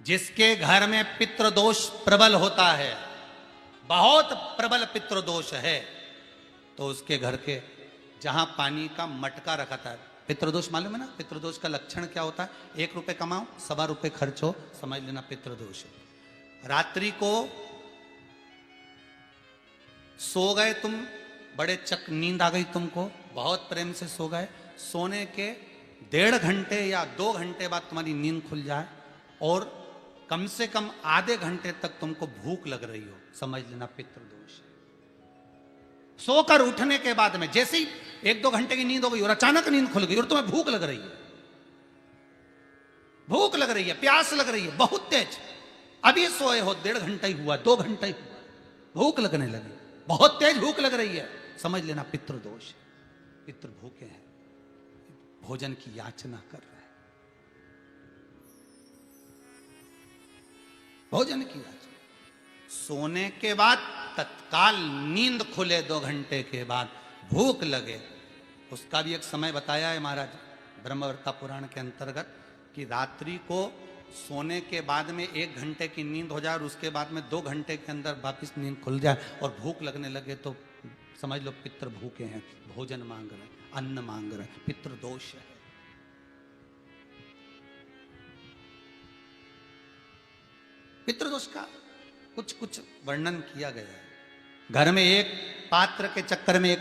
जिसके घर में पितृदोष प्रबल होता है, बहुत प्रबल पितृदोष है, तो उसके घर के जहां पानी का मटका रखा था, पितृदोष मालूम है ना, पितृदोष का लक्षण क्या होता है? 1 रुपए कमाओ, 1.25 रुपए खर्च हो, समझ लेना पितृदोष है। रात्रि को सो गए तुम, बड़े नींद आ गई तुमको, बहुत प्रेम से सो गए, सोने के 1.5 घंटे या 2 घंटे बाद तुम्हारी नींद खुल जाए और कम से कम आधे घंटे तक तुमको भूख लग रही हो, समझ लेना पितृदोष है। सोकर उठने के बाद में जैसे ही 1-2 घंटे की नींद हो गई और अचानक नींद खुल गई और तुम्हें भूख लग रही है, भूख लग रही है, प्यास लग रही है बहुत तेज, अभी सोए हो, 1.5 घंटा ही हुआ, 2 घंटा ही हुआ, भूख लगने लगी, बहुत तेज भूख लग रही है, समझ लेना पितृदोष है। पितृ भूखे हैं, भोजन की याचना कर रहे हैं, भोजन की याचना। सोने के बाद तत्काल नींद खुले 2 घंटे के बाद, भूख लगे, उसका भी एक समय बताया है महाराज ब्रह्मवर्ता पुराण के अंतर्गत कि रात्रि को सोने के बाद में 1 घंटे की नींद हो जाए और उसके बाद में 2 घंटे के अंदर वापिस नींद खुल जाए और भूख लगने लगे तो समझ लो पितृ भूखे हैं, भोजन मांग रहे हैं, अन्न मांग रहे हैं, पितृदोष है। पितृदोष का कुछ कुछ वर्णन किया गया है। घर में एक पात्र के चक्कर में, एक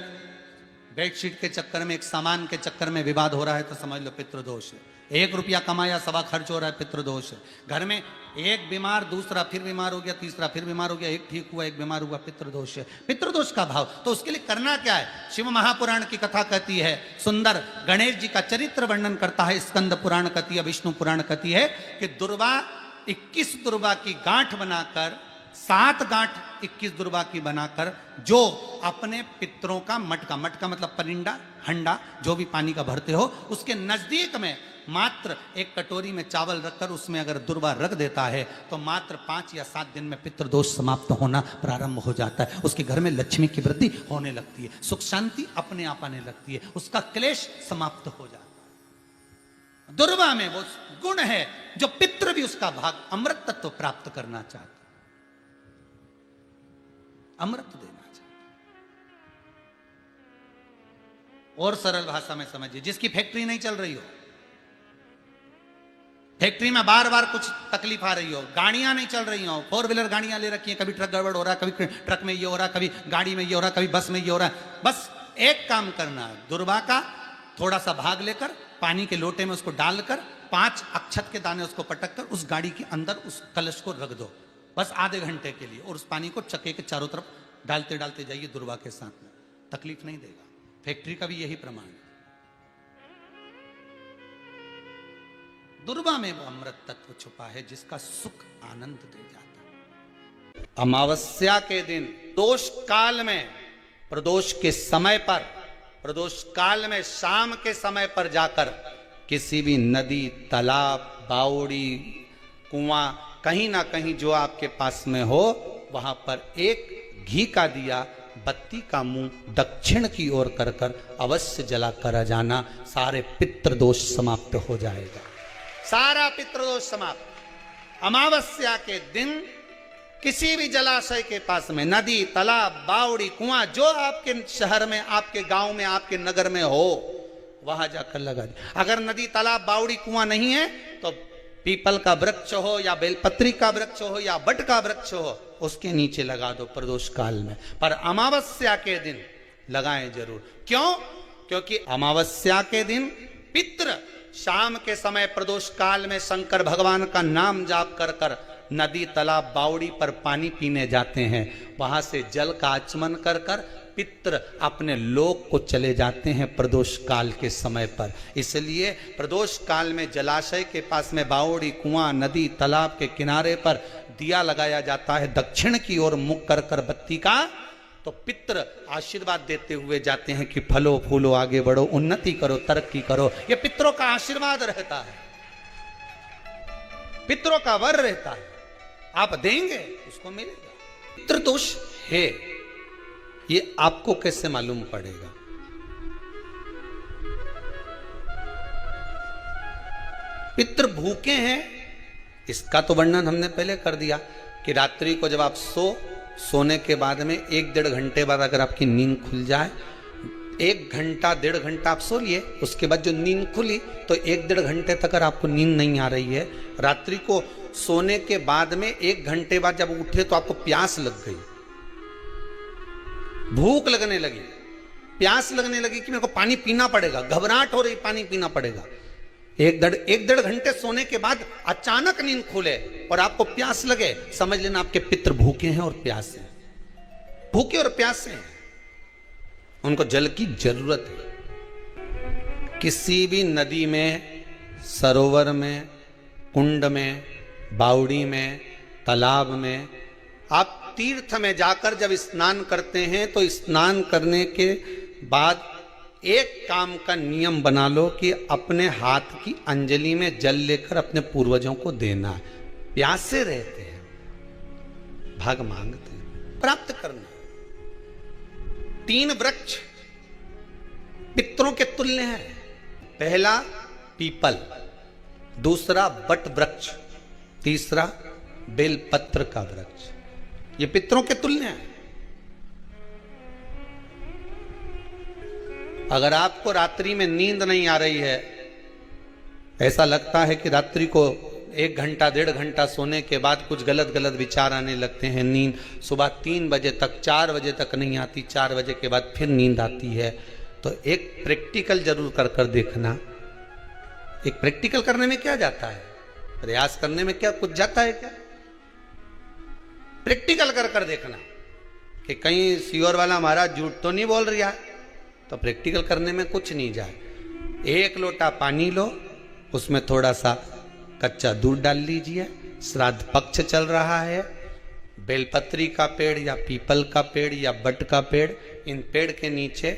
बेडशीट के चक्कर में, एक सामान के चक्कर में विवाद हो रहा है तो समझ लो पितृदोष है। 1 रुपया कमाया, 1.25 खर्च हो रहा है, पितृदोष है। घर में एक बीमार, दूसरा फिर बीमार हो गया, तीसरा फिर बीमार हो गया, एक ठीक हुआ, एक बीमार हुआ, पितृदोष है। पितृदोष का भाव, तो उसके लिए करना क्या है? शिव महापुराण की कथा कहती है, सुंदर गणेश जी का चरित्र वर्णन करता है, स्कंद पुराण कहती है, विष्णु पुराण कहती है कि दुर्वा 21 दुर्वा की गांठ बनाकर, 7 गांठ 21 दुर्वा की बनाकर जो अपने पितरों का मटका, मटका मतलब परिंडा, हंडा, जो भी पानी का भरते हो, उसके नजदीक में मात्र एक कटोरी में चावल रखकर उसमें अगर दुर्वा रख देता है तो मात्र 5 या 7 दिन में पितृदोष समाप्त होना प्रारंभ हो जाता है। उसके घर में लक्ष्मी की वृद्धि होने लगती है, सुख शांति अपने आप आने लगती है, उसका क्लेश समाप्त हो जाता है। दुर्वा में वो गुण है जो पितृ भी उसका भाग अमृत तत्व प्राप्त करना चाहता, अमृत देना चाहता। और सरल भाषा में समझिए, जिसकी फैक्ट्री नहीं चल रही हो, फैक्ट्री में बार बार कुछ तकलीफ आ रही हो, गाड़ियां नहीं चल रही हो, 4 व्हीलर गाड़ियां ले रखी हैं, कभी ट्रक गड़बड़ हो रहा है, कभी ट्रक में ये हो रहा है, कभी गाड़ी में ये हो रहा है, कभी बस में ये हो रहा है, बस एक काम करना है, दुर्वा का थोड़ा सा भाग लेकर पानी के लोटे में उसको डालकर 5 अक्षत के दाने उसको पटक कर उस गाड़ी के अंदर उस कलश को रख दो, बस आधे घंटे के लिए, और उस पानी को चक्के के चारों तरफ डालते डालते जाइए दुर्वा के साथ में, तकलीफ नहीं देगा। फैक्ट्री का भी यही प्रमाण है। दुर्वा में वो अमृत तत्व छुपा है जिसका सुख आनंद दे जाता है। अमावस्या के दिन, दोष काल में, प्रदोष के समय पर, प्रदोष काल में शाम के समय पर जाकर किसी भी नदी, तालाब, बावड़ी, कुआं, कहीं ना कहीं जो आपके पास में हो, वहां पर एक घी का दिया, बत्ती का मुंह दक्षिण की ओर कर कर अवश्य जला कर जाना, सारे पितृदोष समाप्त हो जाएगा, सारा पितृदोष समाप्त। अमावस्या के दिन किसी भी जलाशय के पास में, नदी, तालाब, बावड़ी, कुआं, जो आपके शहर में, आपके गांव में, आपके नगर में हो, वहां जाकर लगा दे। अगर नदी, तालाब, बावड़ी, कुआं नहीं है तो पीपल का वृक्ष हो या बेलपत्री का वृक्ष हो या बट का वृक्ष हो, उसके नीचे लगा दो प्रदोष काल में, पर अमावस्या के दिन लगाएं जरूर। क्यों? क्योंकि अमावस्या के दिन पितृ शाम के समय प्रदोष काल में शंकर भगवान का नाम जाप कर कर नदी, तालाब, बावड़ी पर पानी पीने जाते हैं, वहां से जल का आचमन कर कर पितृ अपने लोक को चले जाते हैं प्रदोष काल के समय पर। इसलिए प्रदोष काल में जलाशय के पास में, बावड़ी, कुआं, नदी, तालाब के किनारे पर दिया लगाया जाता है दक्षिण की ओर मुख कर कर बत्ती का, तो पितृ आशीर्वाद देते हुए जाते हैं कि फलो फूलो, आगे बढ़ो, उन्नति करो, तरक्की करो। ये पितरों का आशीर्वाद रहता है, पितरों का वर रहता है, आप देंगे उसको मिलेगा। पितृदोष है, ये आपको कैसे मालूम पड़ेगा? पितृ भूखे हैं इसका तो वर्णन हमने पहले कर दिया कि रात्रि को जब आप सोने के बाद में 1-1.5 घंटे बाद अगर आपकी नींद खुल जाए, 1 घंटा 1.5 घंटा आप सो लिए, उसके बाद जो नींद खुली तो 1-1.5 घंटे तक अगर आपको नींद नहीं आ रही है, रात्रि को सोने के बाद में 1 घंटे बाद जब उठे तो आपको प्यास लग गई, भूख लगने लगी, प्यास लगने लगी कि मेरे को पानी पीना पड़ेगा, घबराहट हो रही, पानी पीना पड़ेगा। 1-1.5 घंटे सोने के बाद अचानक नींद खुले और आपको प्यास लगे, समझ लेना आपके पितृ भूखे हैं और प्यासे हैं, भूखे और प्यासे हैं, उनको जल की जरूरत है। किसी भी नदी में, सरोवर में, कुंड में, बावड़ी में, तालाब में, आप तीर्थ में जाकर जब स्नान करते हैं तो स्नान करने के बाद एक काम का नियम बना लो कि अपने हाथ की अंजलि में जल लेकर अपने पूर्वजों को देना है। प्यासे रहते हैं, भाग मांगते हैं, प्राप्त करना। 3 वृक्ष पितरों के तुल्य हैं। पहला पीपल, दूसरा बट वृक्ष, तीसरा बेलपत्र का वृक्ष। ये पितरों के तुल्य हैं। अगर आपको रात्रि में नींद नहीं आ रही है, ऐसा लगता है कि रात्रि को 1 घंटा 1.5 घंटा सोने के बाद कुछ गलत गलत विचार आने लगते हैं, नींद सुबह 3 बजे तक 4 बजे तक नहीं आती, 4 बजे के बाद फिर नींद आती है, तो एक प्रैक्टिकल जरूर कर कर देखना। एक प्रैक्टिकल करने में क्या जाता है, प्रयास करने में क्या कुछ जाता है क्या? प्रैक्टिकल कर कर देखना कि कहीं सियोर वाला महाराज झूठ तो नहीं बोल रहा है, तो प्रैक्टिकल करने में कुछ नहीं जाए। 1 लोटा पानी लो, उसमें थोड़ा सा कच्चा दूध डाल लीजिए, श्राद्ध पक्ष चल रहा है, बेलपत्री का पेड़ या पीपल का पेड़ या बट का पेड़, इन पेड़ के नीचे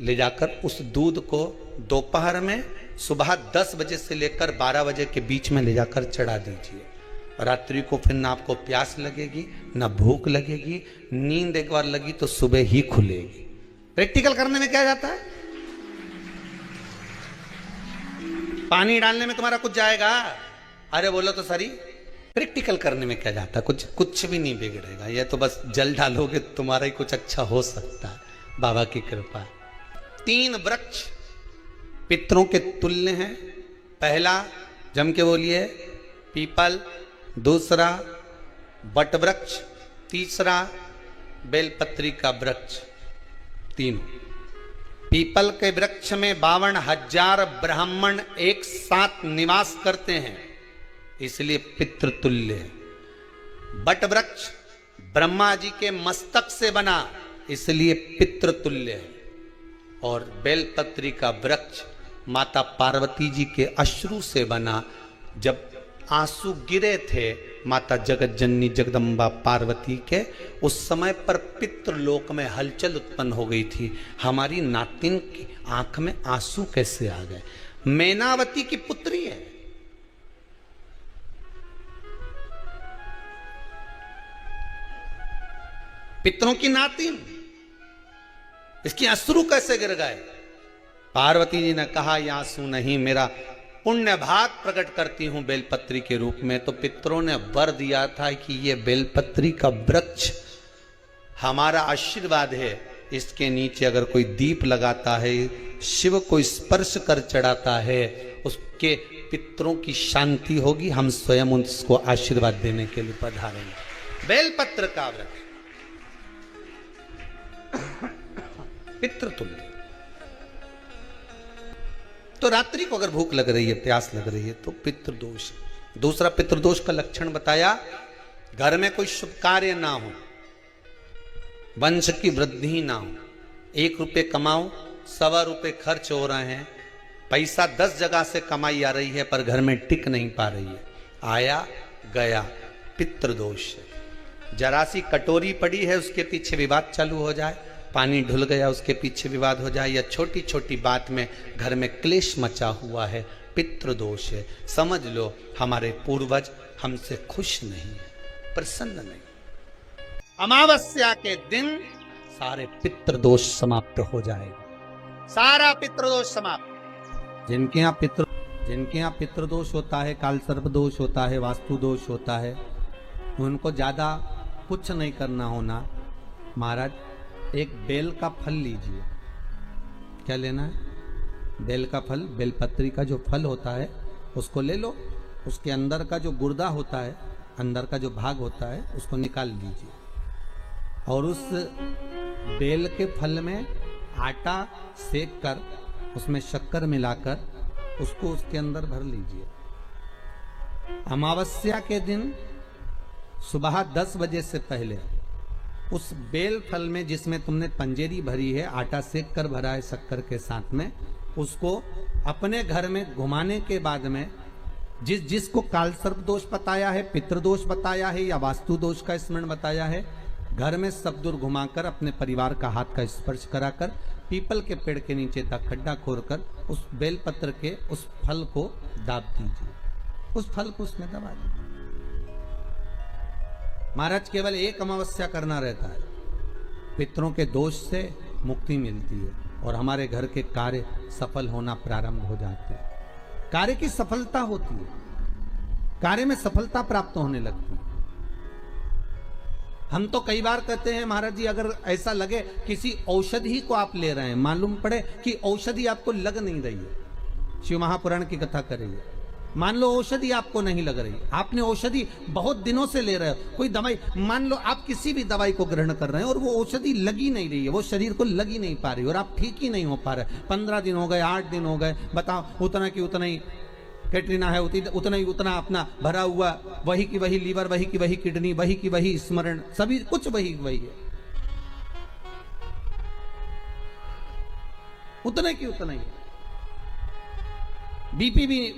ले जाकर उस दूध को दोपहर में सुबह 10 बजे से लेकर 12 बजे के बीच में ले जाकर चढ़ा दीजिए। रात्रि को फिर ना आपको प्यास लगेगी, ना भूख लगेगी, नींद एक बार लगी तो सुबह ही खुलेगी। प्रैक्टिकल करने में क्या जाता है? पानी डालने में तुम्हारा कुछ जाएगा? अरे बोलो तो सही, प्रैक्टिकल करने में क्या जाता है? कुछ भी नहीं बिगड़ेगा। ये तो बस जल डालोगे तुम्हारा ही कुछ अच्छा हो सकता है, बाबा की कृपा। 3 वृक्ष पितरों के तुल्य हैं। पहला जम के बोलिए पीपल, दूसरा बट वृक्ष, तीसरा बेलपत्री का वृक्ष। 3 पीपल के वृक्ष में 52,000 ब्राह्मण एक साथ निवास करते हैं, इसलिए पितृतुल्य है। बट वृक्ष ब्रह्मा जी के मस्तक से बना, इसलिए पितृतुल्य है। और बेलपत्री का वृक्ष माता पार्वती जी के अश्रु से बना। जब आंसू गिरे थे माता जगत जननी जगदम्बा पार्वती के, उस समय पर पितृलोक में हलचल उत्पन्न हो गई थी। हमारी नातिन की आंख में आंसू कैसे आ गए? मैनावती की पुत्री है, पितरों की नातिन, इसकी अश्रु कैसे गिर गए? पार्वती जी ने कहा ये आंसू नहीं, मेरा पुण्य भाग प्रकट करती हूं बेलपत्री के रूप में। तो पितरों ने वर दिया था कि ये बेलपत्री का वृक्ष हमारा आशीर्वाद है, इसके नीचे अगर कोई दीप लगाता है, शिव को स्पर्श कर चढ़ाता है, उसके पितरों की शांति होगी। हम स्वयं उसको आशीर्वाद देने के लिए पधारेंगे। बेलपत्र का वृक्ष पितृतुल्य। तो रात्रि को अगर भूख लग रही है, प्यास लग रही है, तो पितृदोष। दूसरा पितृदोष का लक्षण बताया, घर में कोई शुभ कार्य ना हो, वंश की वृद्धि ना हो। 1 रुपये कमाओ, 1.25 रुपये खर्च हो रहे हैं, पैसा 10 जगह से कमाई आ रही है पर घर में टिक नहीं पा रही है, आया गया, पितृदोष। जरा सी कटोरी पड़ी है, उसके पीछे विवाद चालू हो जाए, पानी ढुल गया उसके पीछे विवाद हो जाए, या छोटी छोटी बात में घर में क्लेश मचा हुआ है, पितृदोष है। समझ लो हमारे पूर्वज हमसे खुश नहीं है, प्रसन्न नहीं। अमावस्या के दिन सारे पितृदोष समाप्त हो जाएगा, सारा पितृदोष समाप्त। जिनके यहाँ पितृ जिनके यहाँ पितृदोष होता है, काल सर्प दोष होता है, वास्तु दोष होता है, उनको ज्यादा कुछ नहीं करना होना। महाराज एक बेल का फल लीजिए। क्या लेना है? बेल का फल, बेलपत्री का जो फल होता है उसको ले लो। उसके अंदर का जो गुर्दा होता है, अंदर का जो भाग होता है, उसको निकाल लीजिए और उस बेल के फल में आटा सेक कर उसमें शक्कर मिलाकर उसको उसके अंदर भर लीजिए। अमावस्या के दिन सुबह 10 बजे से पहले उस बेल फल में जिसमें तुमने पंजेरी भरी है, आटा सेक कर भरा है शक्कर के साथ में, उसको अपने घर में घुमाने के बाद में जिसको काल सर्प दोष बताया है, पितृदोष बताया है या वास्तु दोष का स्मरण बताया है, घर में सब दूर घुमाकर अपने परिवार का हाथ का स्पर्श कराकर पीपल के पेड़ के नीचे तक खड्डा खोदकर उस बेलपत्र के उस फल को दाब दीजिए। उस फल को उसमें दबा दीजिए। महाराज केवल एक अमावस्या करना रहता है, पितरों के दोष से मुक्ति मिलती है और हमारे घर के कार्य सफल होना प्रारंभ हो जाते हैं। कार्य की सफलता होती है, कार्य में सफलता प्राप्त होने लगती है। हम तो कई बार कहते हैं महाराज जी, अगर ऐसा लगे किसी औषधि को आप ले रहे हैं, मालूम पड़े कि औषधि आपको लग नहीं रही है, शिव महापुराण की कथा करेंगे, मान लो औषधि आपको नहीं लग रही, आपने औषधि बहुत दिनों से ले रहे हो, कोई दवाई, मान लो आप किसी भी दवाई को ग्रहण कर रहे हैं और वो औषधि लगी नहीं रही है, वो शरीर को लगी नहीं पा रही और आप ठीक ही नहीं हो पा रहे, 15 दिन हो गए, 8 दिन हो गए, बताओ, उतना की उतना ही कैटरीना है, उतना ही उतना अपना भरा हुआ, वही की वही लीवर, वही की वही किडनी, वही की वही स्मरण, सभी कुछ वही वही है, उतने की उतना ही, बीपी भी